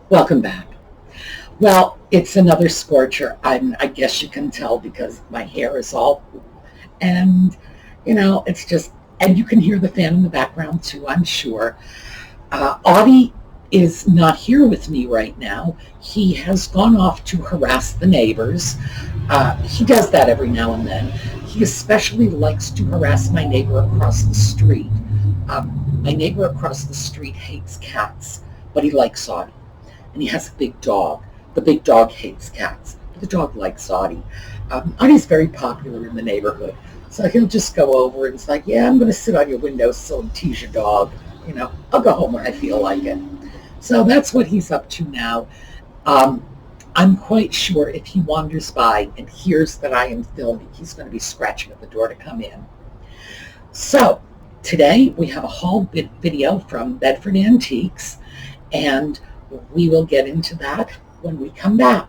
Welcome back. Well, it's another scorcher. I guess you can tell because my hair is all, and it's just, and you can hear the fan in the background too, I'm sure. Audie is not here with me right now. He has gone off to harass the neighbors. He does that every now and then. He especially likes to harass my neighbor across the street. My neighbor across the street hates cats, but he likes Audie. And he has a big dog. The big dog hates cats, but the dog likes Audie. Audie's very popular in the neighborhood. So he'll just go over and it's like, yeah, I'm going to sit on your windowsill and tease your dog. I'll go home when I feel like it. So that's what he's up to now. I'm quite sure if he wanders by and hears that I am filming, he's going to be scratching at the door to come in. So today we have a haul video from Bedford Antiques, and we will get into that when we come back.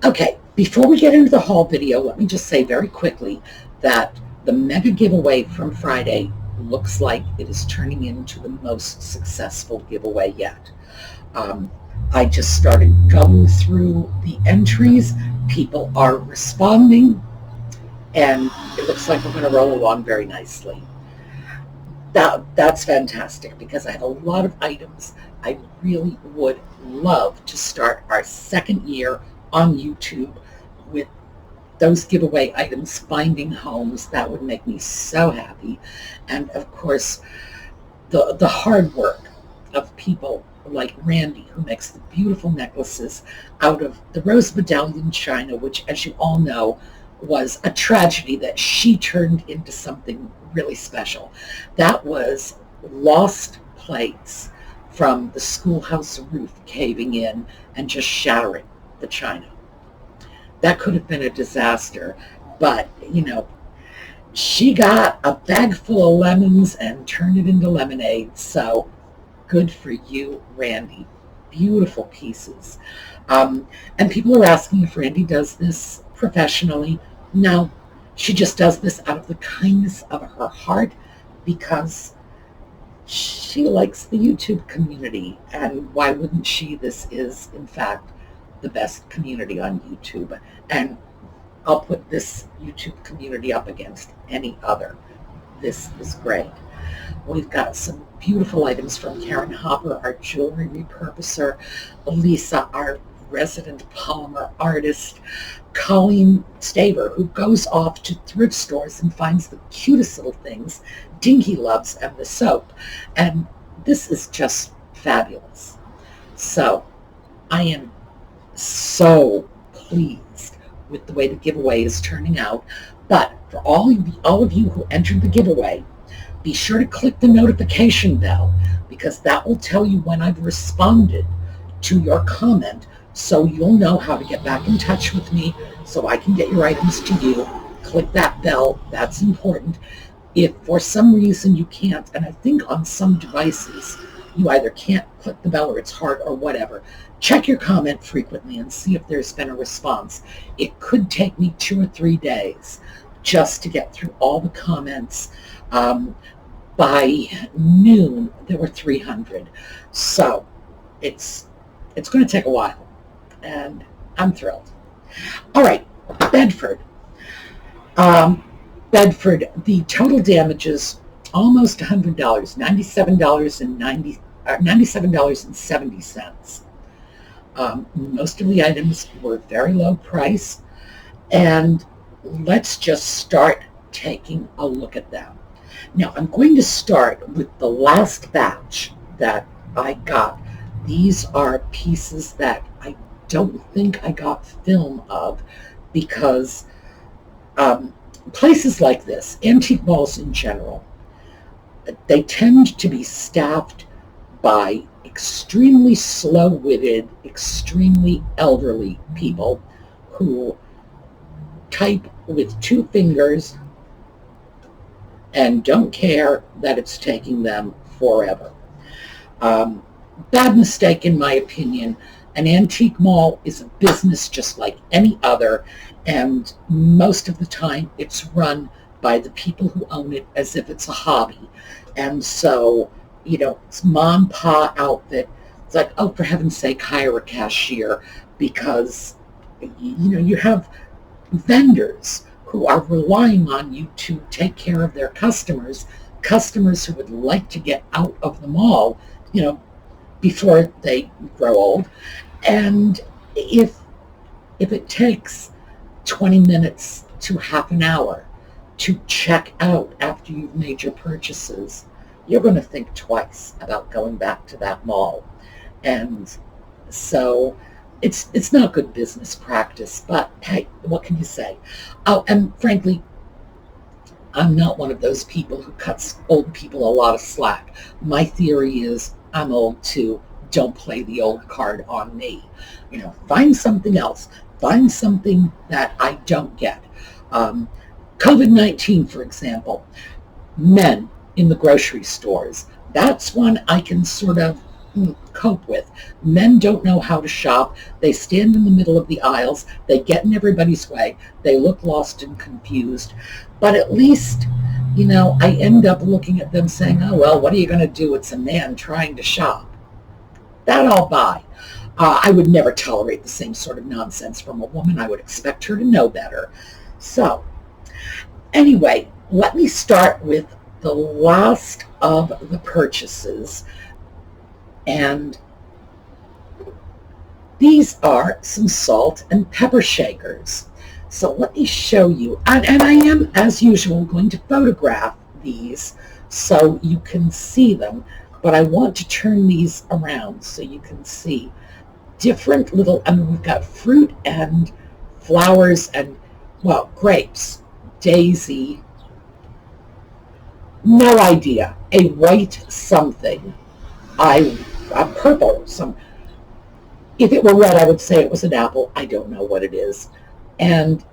Okay, before we get into the haul video, let me just say very quickly that the mega giveaway from Friday looks like it is turning into the most successful giveaway yet. I just started going through the entries. People are responding, and it looks like we're going to roll along very nicely. That's fantastic because I have a lot of items. I really would love to start our second year on YouTube with those giveaway items, finding homes. That would make me so happy. And of course, the hard work of people like Randy, who makes the beautiful necklaces out of the rose medallion china, which, as you all know, was a tragedy that she turned into something really special. That was lost plates from the schoolhouse roof caving in and just shattering the china. That could have been a disaster, but she got a bag full of lemons and turned it into lemonade. So good for you, Randy. Beautiful pieces. And people are asking if Randy does this professionally. No, she just does this out of the kindness of her heart because she likes the YouTube community. And why wouldn't she? This is, in fact, the best community on YouTube, and I'll put this YouTube community up against any other. This is great. We've got some beautiful items from Karen Hopper, our jewelry repurposer, Lisa, our resident polymer artist, Colleen Staver, who goes off to thrift stores and finds the cutest little things, Dinky loves, and the soap, and this is just fabulous. So I am so pleased with the way the giveaway is turning out. But for all of you who entered the giveaway, be sure to click the notification bell because that will tell you when I've responded to your comment, so you'll know how to get back in touch with me so I can get your items to you. Click that bell. That's important. If for some reason you can't, and I think on some devices you either can't click the bell or it's hard or whatever, check your comment frequently and see if there's been a response. It could take me 2 or 3 days just to get through all the comments. By noon, there were 300. So it's going to take a while, and I'm thrilled. All right, Bedford. Bedford, the total damages almost $100, $97.70. Most of the items were very low price, and let's just start taking a look at them. Now, I'm going to start with the last batch that I got. These are pieces that I don't think I got film of because places like this, antique malls in general, they tend to be staffed by extremely slow-witted, extremely elderly people who type with 2 fingers and don't care that it's taking them forever. Bad mistake, in my opinion. An antique mall is a business just like any other, and most of the time it's run by the people who own it as if it's a hobby. And so, it's mom pa outfit. It's like, oh, for heaven's sake, hire a cashier, because, you have vendors who are relying on you to take care of their customers who would like to get out of the mall, before they grow old. And if it takes 20 minutes to half an hour to check out after you've made your purchases, you're going to think twice about going back to that mall. And so it's not good business practice, but hey, what can you say? Oh, and frankly, I'm not one of those people who cuts old people a lot of slack. My theory is, I'm old too. Don't play the old card on me. Find something else. Find something that I don't get. COVID-19, for example, men in the grocery stores. That's one I can sort of cope with. Men don't know how to shop. They stand in the middle of the aisles. They get in everybody's way. They look lost and confused. But at least, I end up looking at them saying, oh, well, what are you going to do? It's a man trying to shop. That I'll buy. I would never tolerate the same sort of nonsense from a woman. I would expect her to know better. So, anyway, let me start with the last of the purchases. And these are some salt and pepper shakers. So let me show you. And I am, as usual, going to photograph these so you can see them. But I want to turn these around so you can see different little, we've got fruit and flowers and, well, grapes, daisy, no idea, a white something, a purple, if it were red, I would say it was an apple. I don't know what it is. And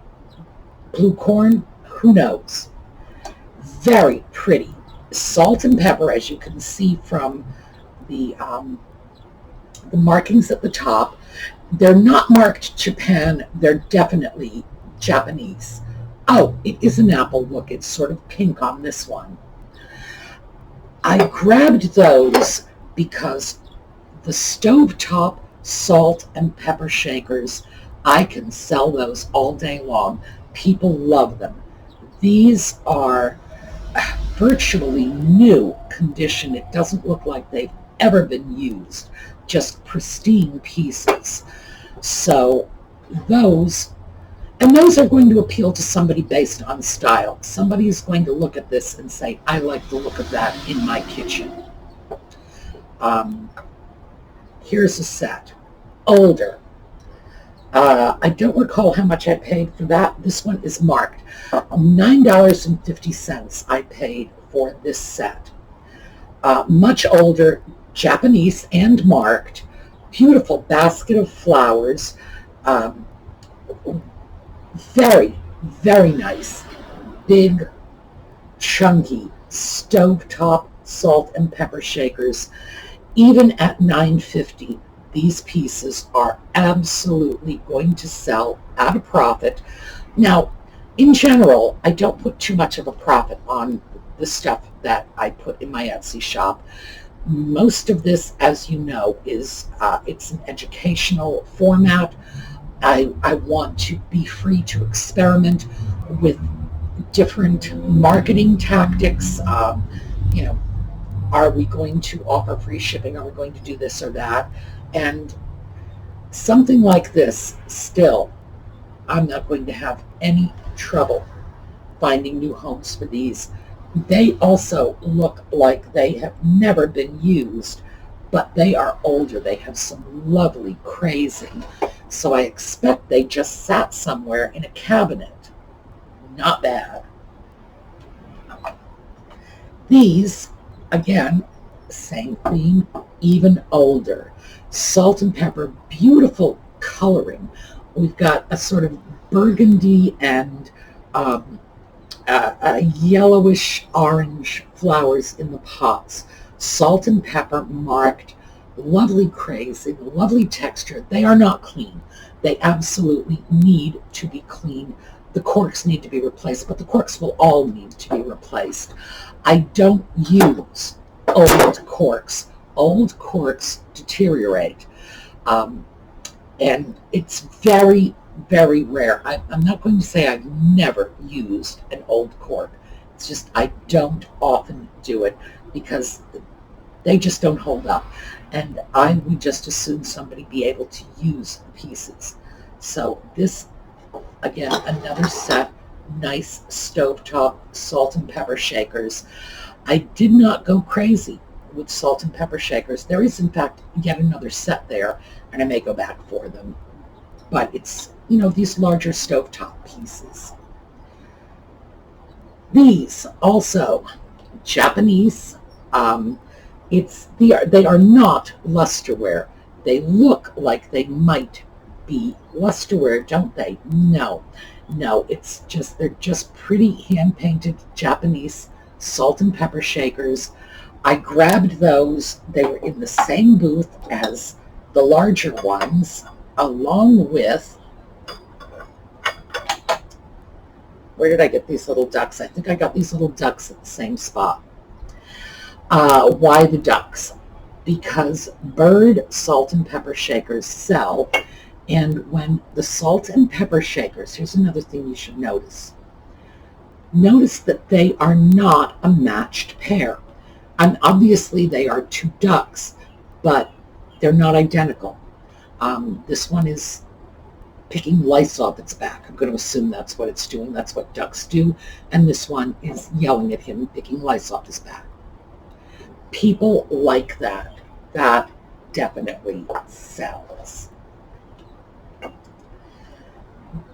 blue corn, who knows? Very pretty. Salt and pepper, as you can see from the markings at the top. They're not marked Japan. They're definitely Japanese. Oh, it is an apple. Look, it's sort of pink on this one. I grabbed those because the stovetop salt and pepper shakers, I can sell those all day long. People love them. These are virtually new condition. It doesn't look like they've ever been used. Just pristine pieces. So those are going to appeal to somebody based on style. Somebody is going to look at this and say, I like the look of that in my kitchen. Here's a set. Older. I don't recall how much I paid for that. This one is marked. $9.50 I paid for this set. Much older, Japanese and marked. Beautiful basket of flowers. Very, very nice. Big, chunky, stovetop salt and pepper shakers. Even at $9.50, these pieces are absolutely going to sell at a profit. Now, in general, I don't put too much of a profit on the stuff that I put in my Etsy shop. Most of this, as you know, is it's an educational format. I want to be free to experiment with different marketing tactics. Are we going to offer free shipping? Are we going to do this or that? And something like this, still, I'm not going to have any trouble finding new homes for these. They also look like they have never been used, but they are older. They have some lovely crazing. So I expect they just sat somewhere in a cabinet. Not bad. These, again, same theme, even older. Salt and pepper, beautiful coloring. We've got a sort of burgundy and yellowish orange flowers in the pots, salt and pepper marked, lovely crazy, lovely texture. They are not clean. They absolutely need to be clean. The corks need to be replaced, but the corks will all need to be replaced. I don't use old corks. Old corks deteriorate. And it's very, very rare. I'm not going to say I've never used an old cork. It's just I don't often do it because they just don't hold up. And I would just as soon somebody be able to use the pieces. So this, again, another set, nice stovetop salt and pepper shakers. I did not go crazy with salt and pepper shakers. There is, in fact, yet another set there, and I may go back for them. But it's, these larger stovetop pieces. These also, Japanese, they are not lusterware. They look like they might be lusterware, don't they? No, they're just pretty hand-painted Japanese salt and pepper shakers. I grabbed those. They were in the same booth as the larger ones, along with, where did I get these little ducks? I think I got these little ducks at the same spot. Why the ducks? Because Bird salt and pepper shakers sell, and when the salt and pepper shakers, here's another thing you should notice. Notice that they are not a matched pair. And obviously they are two ducks, but they're not identical. This one is picking lice off its back. I'm going to assume that's what it's doing. That's what ducks do. And this one is yelling at him, picking lice off his back. People like that. That definitely sells.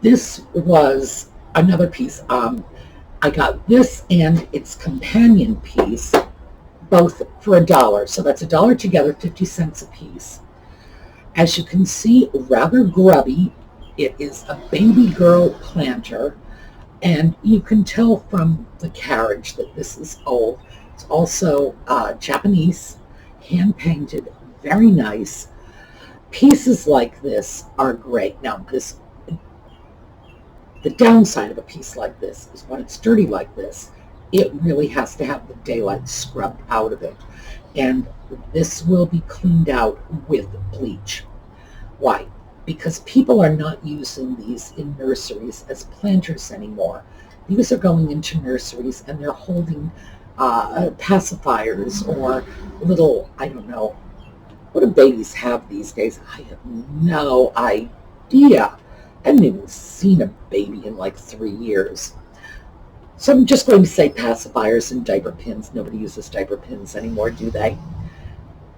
This was another piece. I got this and its companion piece, both for $1. So that's $1 together, 50 cents a piece. As you can see, rather grubby. It is a baby girl planter, and you can tell from the carriage that this is old. It's also Japanese, hand-painted, very nice. Pieces like this are great. Now, the downside of a piece like this is when it's dirty like this, it really has to have the daylight scrubbed out of it. And this will be cleaned out with bleach. Why? Because people are not using these in nurseries as planters anymore. These are going into nurseries and they're holding pacifiers or little, I don't know, what do babies have these days? I have no idea. I haven't even seen a baby in like 3 years. So I'm just going to say pacifiers and diaper pins. Nobody uses diaper pins anymore, do they?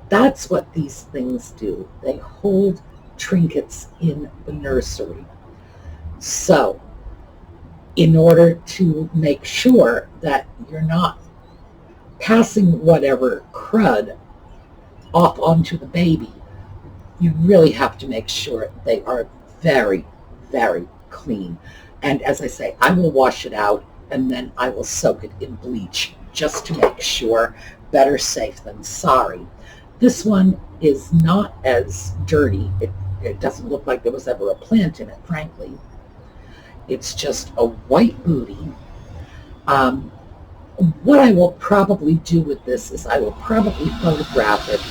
That's what these things do. They hold trinkets in the nursery. So in order to make sure that you're not passing whatever crud off onto the baby, you really have to make sure they are very, very clean. And as I say, I will wash it out and then I will soak it in bleach just to make sure. Better safe than sorry. This one is not as dirty. It doesn't look like there was ever a plant in it, frankly. It's just a white booty. What I will probably do with this is I will probably photograph it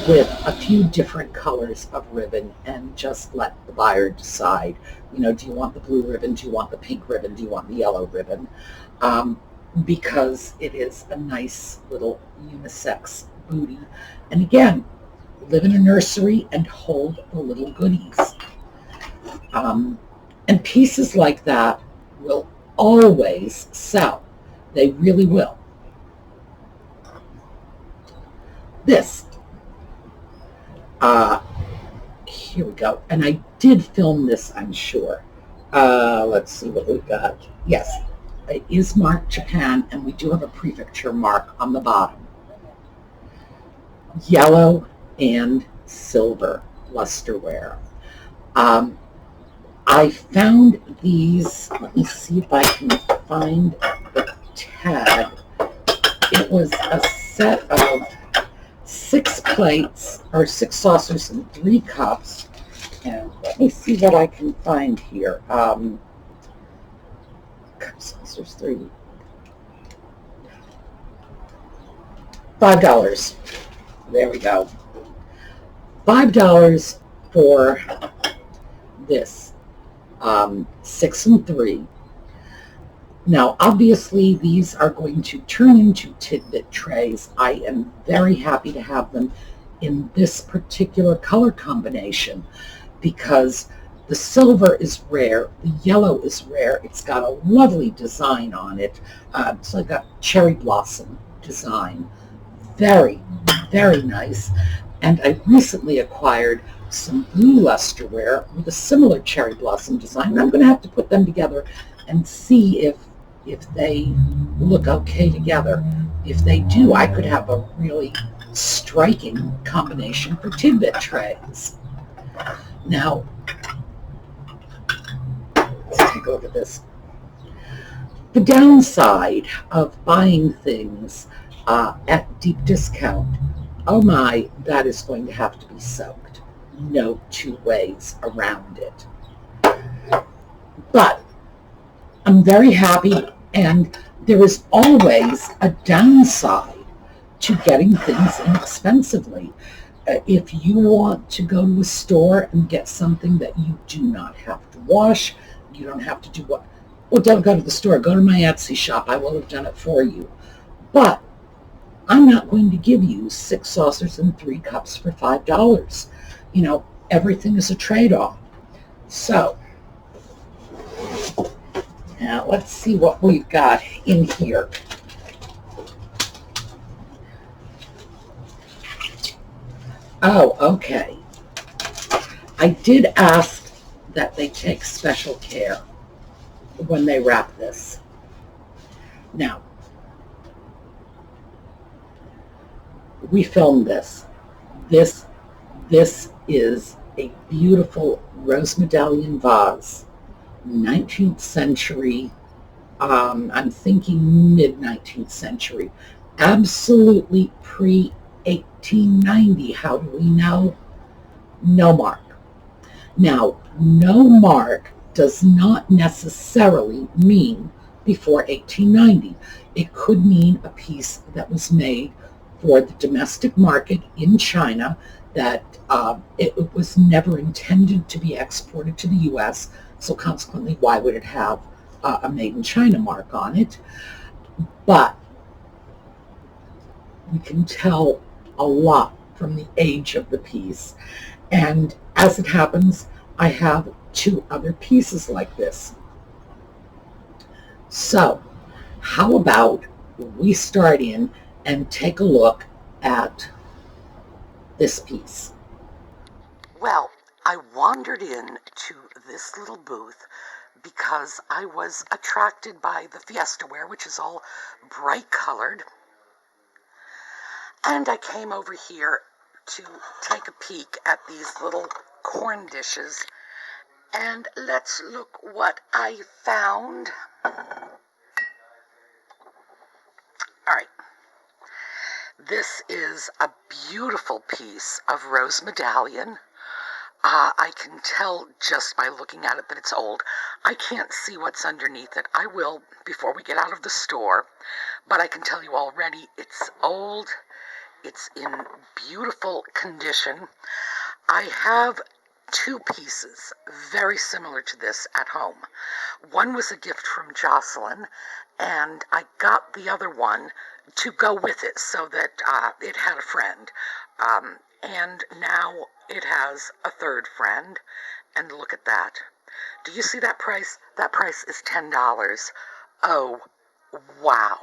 with a few different colors of ribbon and just let the buyer decide, do you want the blue ribbon? Do you want the pink ribbon? Do you want the yellow ribbon? Because it is a nice little unisex booty. And again, live in a nursery and hold the little goodies. And pieces like that will always sell. They really will. This. Here we go. And I did film this, I'm sure. Let's see what we've got. Yes, it is marked Japan, and we do have a prefecture mark on the bottom. Yellow and silver lusterware. I found these. Let me see if I can find had, it was a set of 6 plates, or 6 saucers and 3 cups. And let me see what I can find here. Cup, saucers, 3. $5. There we go. $5 for this. 6 and 3. Now, obviously, these are going to turn into Tidbit trays. I am very happy to have them in this particular color combination because the silver is rare, the yellow is rare. It's got a lovely design on it. So I got cherry blossom design. Very, very nice. And I recently acquired some blue lusterware with a similar cherry blossom design. And I'm going to have to put them together and see if they look okay together. If they do, I could have a really striking combination for Tidbit trays. Now, let's take a look at this. The downside of buying things at deep discount, oh my, that is going to have to be soaked. No two ways around it. But I'm very happy, and there is always a downside to getting things inexpensively. If you want to go to a store and get something that you do not have to wash, you don't have to do what? Well, don't go to the store. Go to my Etsy shop. I will have done it for you. But I'm not going to give you 6 saucers and 3 cups for $5. You know, everything is a trade-off. So, now let's see what we've got in here. Oh, okay. I did ask that they take special care when they wrap this. Now, we filmed this. This is a beautiful rose medallion vase, 19th century, I'm thinking mid-19th century, absolutely pre-1890. How do we know? No mark. Now, no mark does not necessarily mean before 1890. It could mean a piece that was made for the domestic market in China, that it was never intended to be exported to the U.S., so consequently, why would it have a made in China mark on it? But we can tell a lot from the age of the piece. And as it happens, I have 2 other pieces like this. So how about we start in and take a look at this piece. Well, I wandered in to this little booth because I was attracted by the Fiestaware, which is all bright colored. And I came over here to take a peek at these little corn dishes. And let's look what I found. All right. This is a beautiful piece of rose medallion. I can tell just by looking at it that it's old. I can't see what's underneath it. I will before we get out of the store. But I can tell you already it's old. It's in beautiful condition. I have 2 pieces very similar to this at home. One was a gift from Jocelyn, and I got the other one to go with it so that it had a friend. And now it has a 3rd friend, and look at that. Do you see that price? That price is $10. Oh, wow.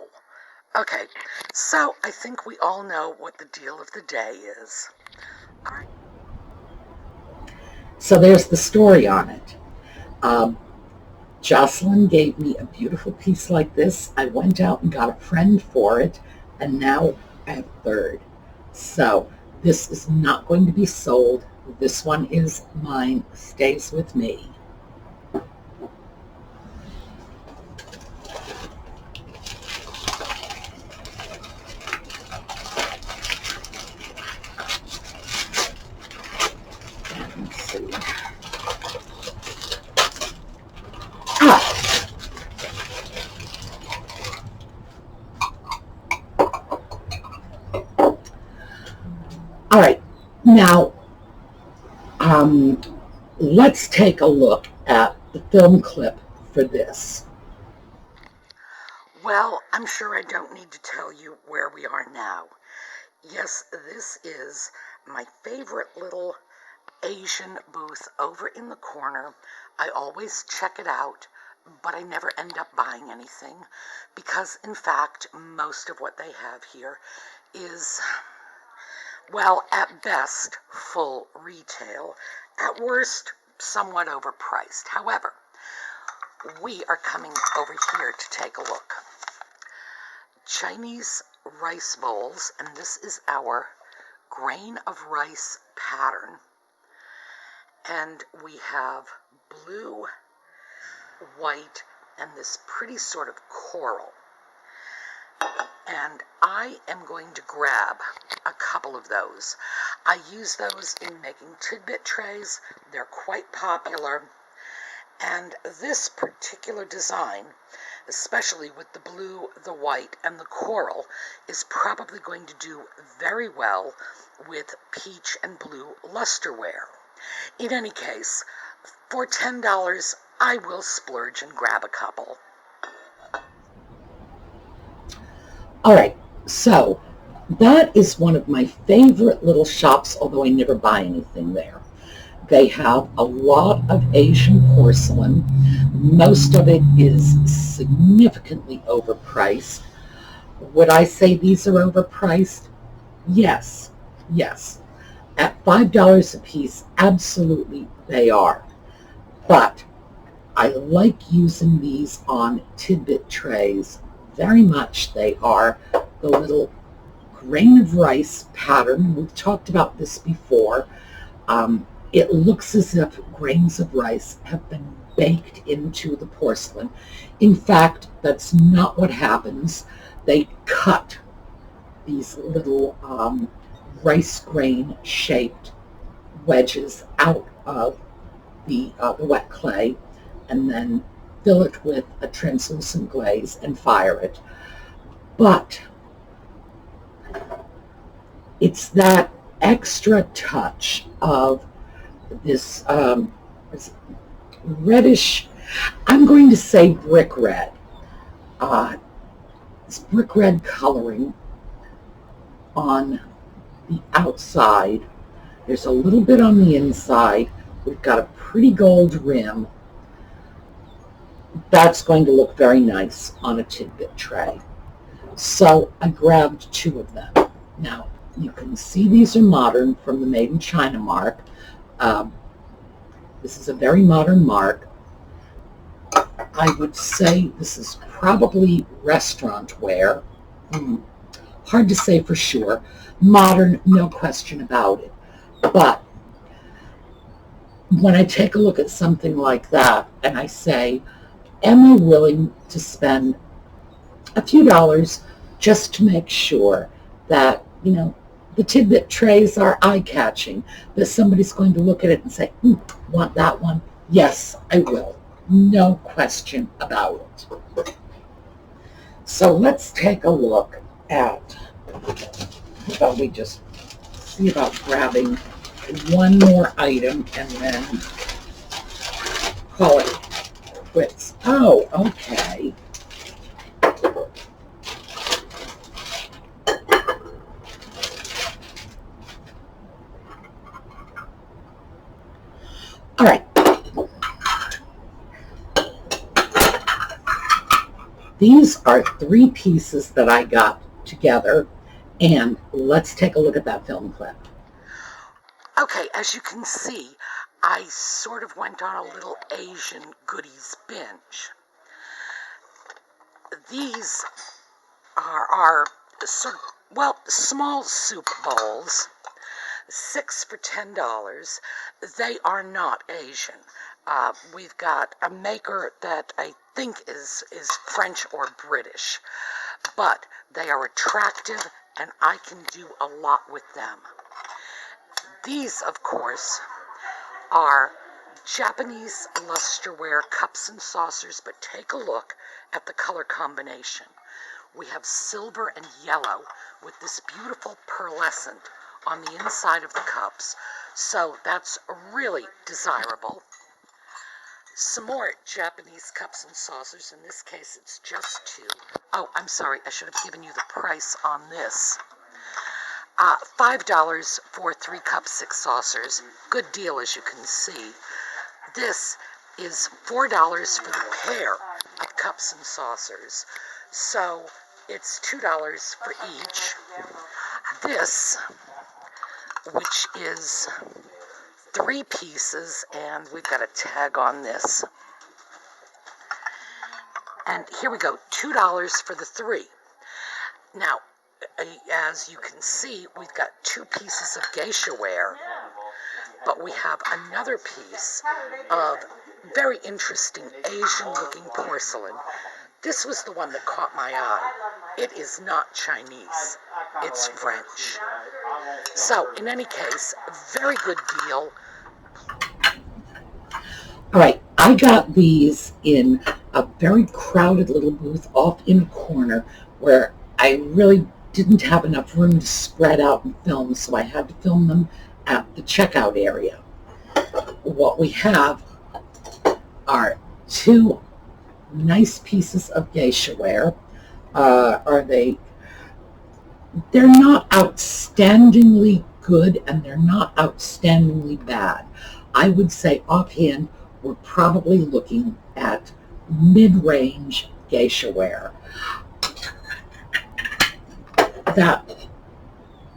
Okay, so I think we all know what the deal of the day is. All right. So there's the story on it. Jocelyn gave me a beautiful piece like this. I went out and got a friend for it, and now I have a 3rd. So this is not going to be sold. This one is mine, stays with me. Now, let's take a look at the film clip for this. Well, I'm sure I don't need to tell you where we are now. Yes, this is my favorite little Asian booth over in the corner. I always check it out, but I never end up buying anything because, in fact, most of what they have here is, well, at best, full retail. At worst, somewhat overpriced. However, we are coming over here to take a look. Chinese rice bowls, and this is our grain of rice pattern. And we have blue, white, and this pretty sort of coral. And I am going to grab a couple of those. I use those in making Tidbit trays. They're quite popular. And this particular design, especially with the blue, the white, and the coral, is probably going to do very well with peach and blue lusterware. In any case, for $10, I will splurge and grab a couple. All right, so that is one of my favorite little shops, although I never buy anything there. They have a lot of Asian porcelain. Most of it is significantly overpriced. Would I say these are overpriced? Yes, yes. At $5 a piece, absolutely they are. But I like using these on Tidbit trays very much. They are the little grain of rice pattern. We've talked about this before. It looks as if grains of rice have been baked into the porcelain. In fact, that's not what happens. They cut these little rice grain shaped wedges out of the wet clay and then fill it with a translucent glaze and fire it. But it's that extra touch of this reddish, I'm going to say brick red. This brick red coloring on the outside. There's a little bit on the inside. We've got a pretty gold rim. That's going to look very nice on a Tidbit tray. So I grabbed two of them. Now, you can see these are modern from the Made in China mark. This is a very modern mark. I would say this is probably restaurant wear. Hard to say for sure. Modern, no question about it. But when I take a look at something like that and I say, am I willing to spend a few dollars just to make sure that, the Tidbit trays are eye-catching, that somebody's going to look at it and say, want that one? Yes, I will. No question about it. So let's take a look at, shall we just see about grabbing one more item and then call it quits. Oh, okay. All right. These are three pieces that I got together, and let's take a look at that film clip. Okay, as you can see, I sort of went on a little Asian goodies binge. These are sort of, well, small soup bowls, 6 for $10. They are not Asian. We've got a maker that I think is French or British, but they are attractive and I can do a lot with them. These, of course, are Japanese lusterware cups and saucers, but take a look at the color combination. We have silver and yellow with this beautiful pearlescent on the inside of the cups, so that's really desirable. Some more Japanese cups and saucers. In this case, it's just 2. Oh, I'm sorry, I should have given you the price on this. $5 for 3 cups, 6 saucers. Good deal, as you can see. This is $4 for the pair of cups and saucers. So it's $2 for each. This, which is 3 pieces, and we've got a tag on this. And here we go, $2 for the 3. Now, as you can see, we've got 2 pieces of geisha ware, but we have another piece of very interesting Asian-looking porcelain. This was the one that caught my eye. It is not Chinese, it's French. So, in any case, very good deal. All right, I got these in a very crowded little booth off in a corner where I really didn't have enough room to spread out and film, so I had to film them at the checkout area. What we have are 2 nice pieces of geisha ware. They're not outstandingly good and they're not outstandingly bad. I would say offhand we're probably looking at mid-range geisha ware.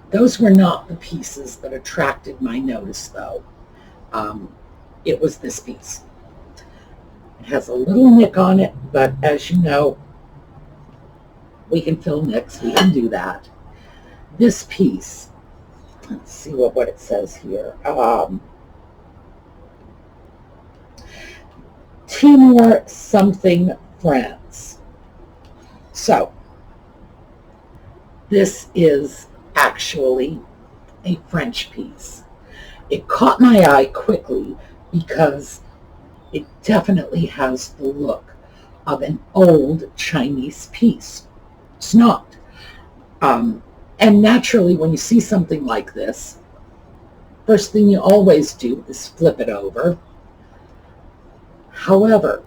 Those were not the pieces that attracted my notice, though. It was this piece. It has a little nick on it, but as you know, we can fill nicks. We can do that. This piece, let's see what it says here. Timor something France. So, this is actually a French piece. It caught my eye quickly because it definitely has the look of an old Chinese piece. It's not. And naturally, when you see something like this, first thing you always do is flip it over. However,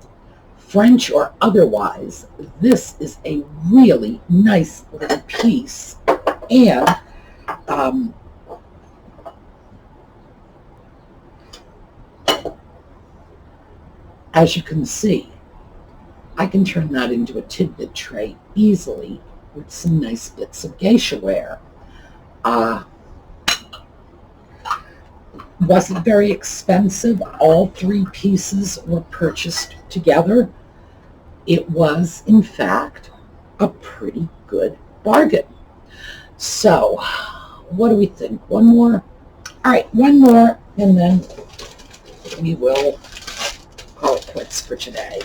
French or otherwise, this is a really nice little piece. And as you can see, I can turn that into a tidbit tray easily with some nice bits of geisha ware. Wasn't very expensive. All 3 pieces were purchased together. It was, in fact, a pretty good bargain. So, what do we think? One more? All right, one more, and then we will call it quits for today.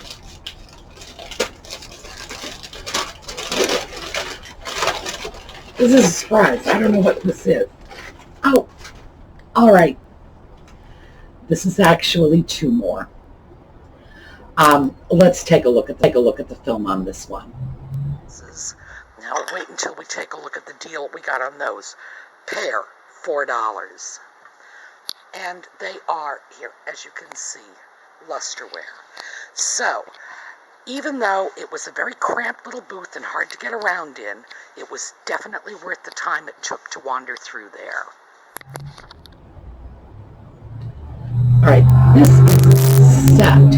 This is a surprise. I don't know what this is. Oh, all right. This is actually 2 more. Let's take a look at the film on this one. Now wait until we take a look at the deal we got on those. Pair, $4. And they are, here, as you can see, lusterware. So, even though it was a very cramped little booth and hard to get around in, it was definitely worth the time it took to wander through there. All right, this is a set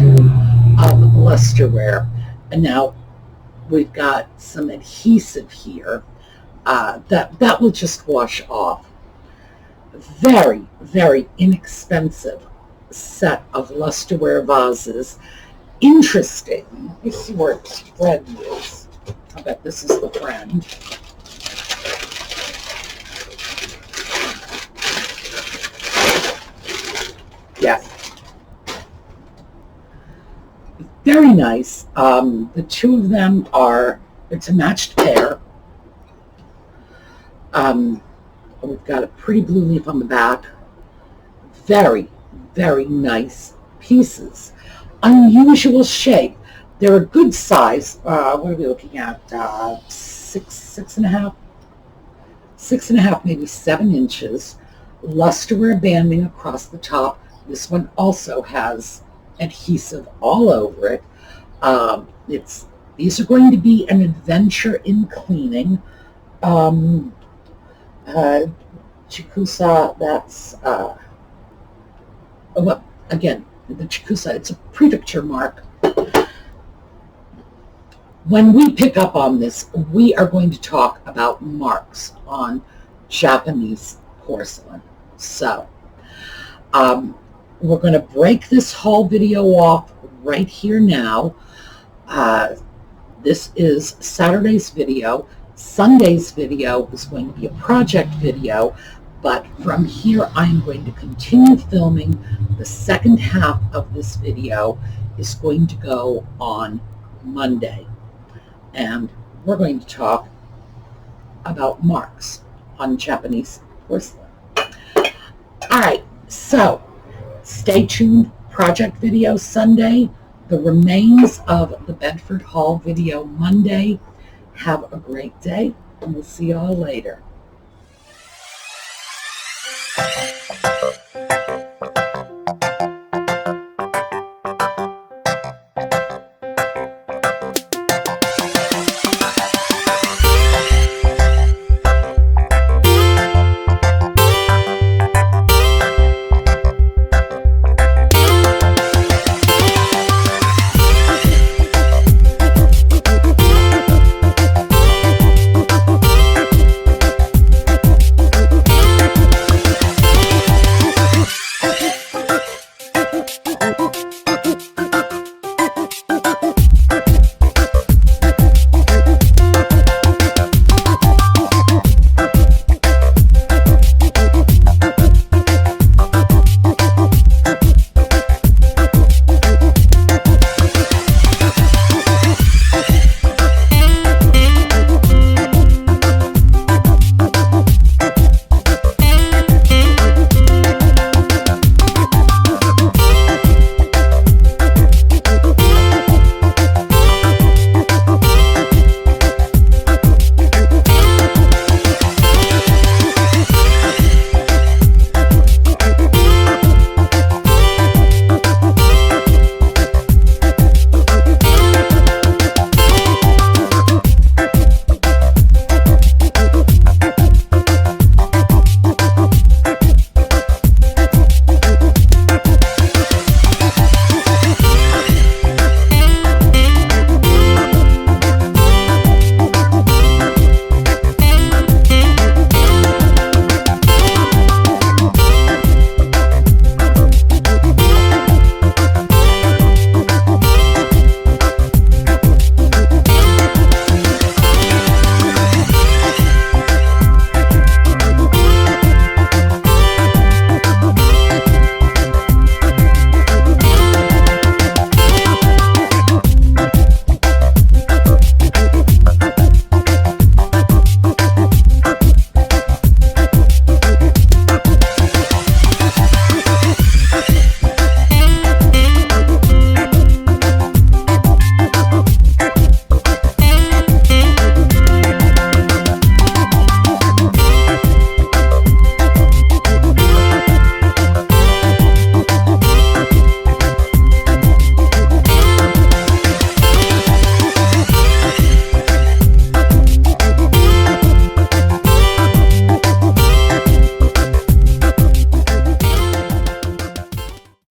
of lusterware, and now we've got some adhesive here that will just wash off. Very, very inexpensive set of lusterware vases. Interesting. Let me see where its friend is. I bet this is the friend. Yes. Very nice. The 2 of them it's a matched pair. We've got a pretty blue leaf on the back. Very, very nice pieces. Unusual shape. They're a good size. What are we looking at? 6.5? 6.5, maybe 7 inches, lusterware banding across the top. This one also has adhesive all over it. These are going to be an adventure in cleaning. Chikusa, that's, well, again, the Chikusa, it's a prefecture mark. When we pick up on this, we are going to talk about marks on Japanese porcelain. So, we're going to break this haul video off right here now. This is Saturday's video. Sunday's video is going to be a project video, but from here I'm going to continue filming. The second half of this video is going to go on Monday, and we're going to talk about marks on Japanese porcelain. All right, so stay tuned. Project video Sunday, the remains of the Bedford haul video Monday. Have a great day, and we'll see you all later.